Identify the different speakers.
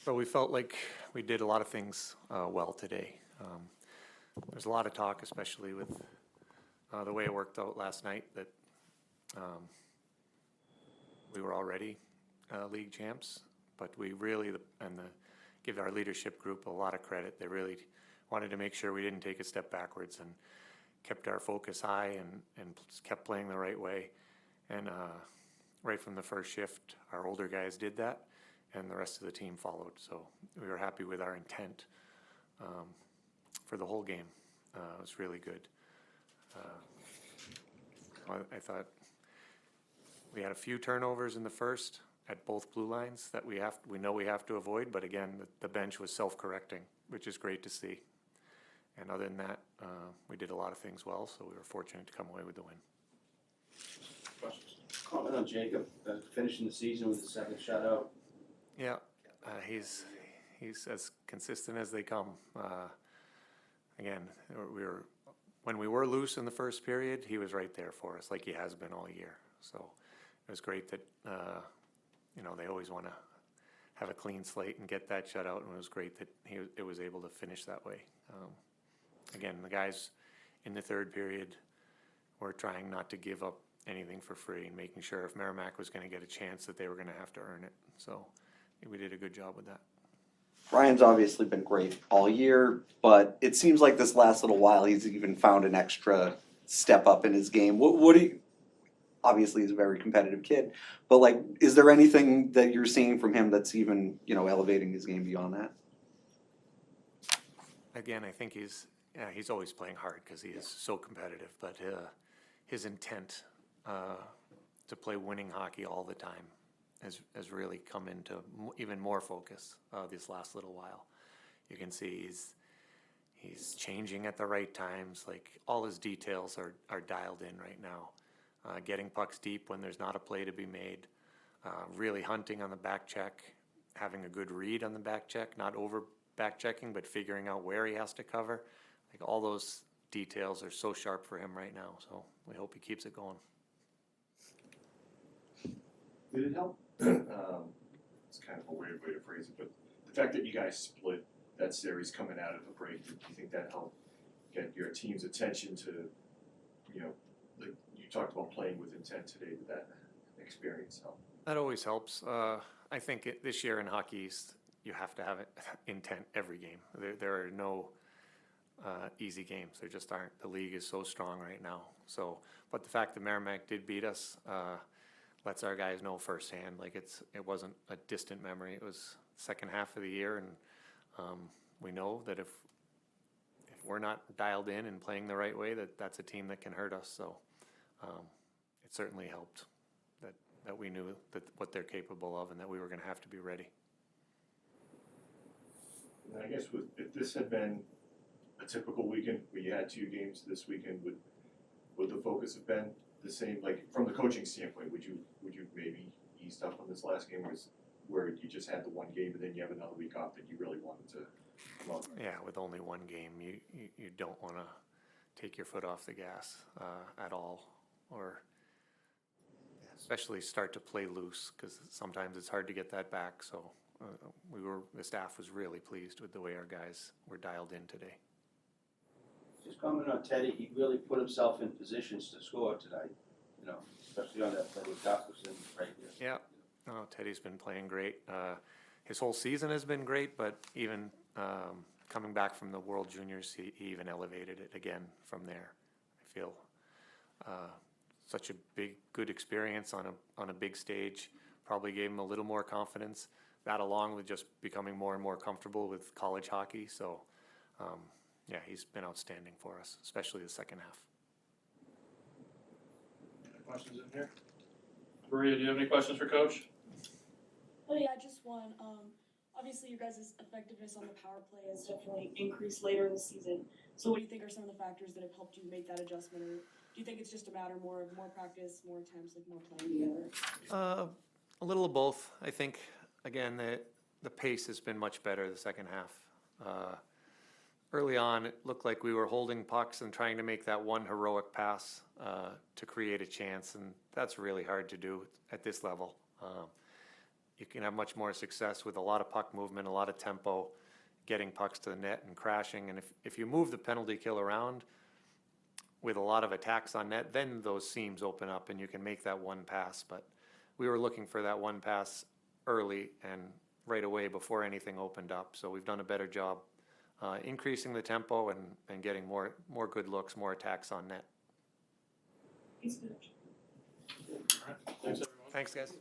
Speaker 1: But we felt like we did a lot of things well today. There's a lot of talk, especially with the way it worked out last night, that we were already league champs, but we really, give our leadership group a lot of credit. They really wanted to make sure we didn't take a step backwards and kept our focus high and kept playing the right way. And right from the first shift, our older guys did that, and the rest of the team followed. So we were happy with our intent for the whole game. It was really good. I thought we had a few turnovers in the first at both blue lines that we know we have to avoid, but again, the bench was self-correcting, which is great to see. And other than that, we did a lot of things well, so we were fortunate to come away with the win.
Speaker 2: Questions? Comment on Jacob finishing the season with his 7th shutout.
Speaker 1: Yeah, he's as consistent as they come. Again, when we were loose in the first period, he was right there for us, like he has been all year. So it was great that they always want to have a clean slate and get that shutout, and it was great that it was able to finish that way. Again, the guys in the third period were trying not to give up anything for free and making sure if Merrimack was going to get a chance that they were going to have to earn it. So we did a good job with that.
Speaker 3: Ryan's obviously been great all year, but it seems like this last little while he's even found an extra step up in his game. What do you, obviously he's a very competitive kid, but like, is there anything that you're seeing from him that's even, elevating his game beyond that?
Speaker 1: Again, I think he's always playing hard because he is so competitive, but his intent to play winning hockey all the time has really come into even more focus this last little while. You can see he's changing at the right times. Like all his details are dialed in right now. Getting pucks deep when there's not a play to be made. Really hunting on the back check, having a good read on the back check, not over back checking, but figuring out where he has to cover. Like all those details are so sharp for him right now. So we hope he keeps it going.
Speaker 4: Did it help? It's kind of a weird way to phrase it, but the fact that you guys split that series coming out of the break, do you think that helped get your team's attention to, like you talked about playing with intent today, did that experience help?
Speaker 1: That always helps. I think this year in hockey, you have to have intent every game. There are no easy games. There just aren't. The league is so strong right now. So, but the fact that Merrimack did beat us lets our guys know firsthand. Like it wasn't a distant memory. It was second half of the year, and we know that if we're not dialed in and playing the right way, that's a team that can hurt us. So it certainly helped that we knew that what they're capable of and that we were going to have to be ready.
Speaker 4: And I guess if this had been a typical weekend where you had 2 games this weekend, would the focus have been the same? Like from the coaching standpoint, would you maybe eased up on this last game, where you just had the one game and then you have another week off that you really wanted to come out?
Speaker 1: Yeah, with only one game, you don't want to take your foot off the gas at all, or especially start to play loose, because sometimes it's hard to get that back. So the staff was really pleased with the way our guys were dialed in today.
Speaker 2: Just comment on Teddy. He really put himself in positions to score tonight. Especially on that play with Gustafson right here.
Speaker 1: Yeah, Teddy's been playing great. His whole season has been great, but even coming back from the World Juniors, he even elevated it again from there. I feel such a good experience on a big stage probably gave him a little more confidence. That along with just becoming more and more comfortable with college hockey. So, yeah, he's been outstanding for us, especially the second half.
Speaker 4: Any questions in here?
Speaker 5: Maria, do you have any questions for Coach?
Speaker 6: Oh yeah, just one. Obviously, your guys' effectiveness on the power play has definitely increased later in the season. So what do you think are some of the factors that have helped you make that adjustment? Or do you think it's just a matter more practice, more attempts, like more playing together?
Speaker 1: A little of both. I think, again, the pace has been much better the second half. Early on, it looked like we were holding pucks and trying to make that one heroic pass to create a chance, and that's really hard to do at this level. you can have much more success with a lot of puck movement, a lot of tempo, getting pucks to the net and crashing. And if you move the penalty kill around with a lot of attacks on net, then those seams open up and you can make that one pass. But we were looking for that one pass early and right away before anything opened up. So we've done a better job increasing the tempo and getting more good looks, more attacks on net.
Speaker 6: Thanks, Coach.
Speaker 5: Alright, thanks everyone.
Speaker 1: Thanks, guys.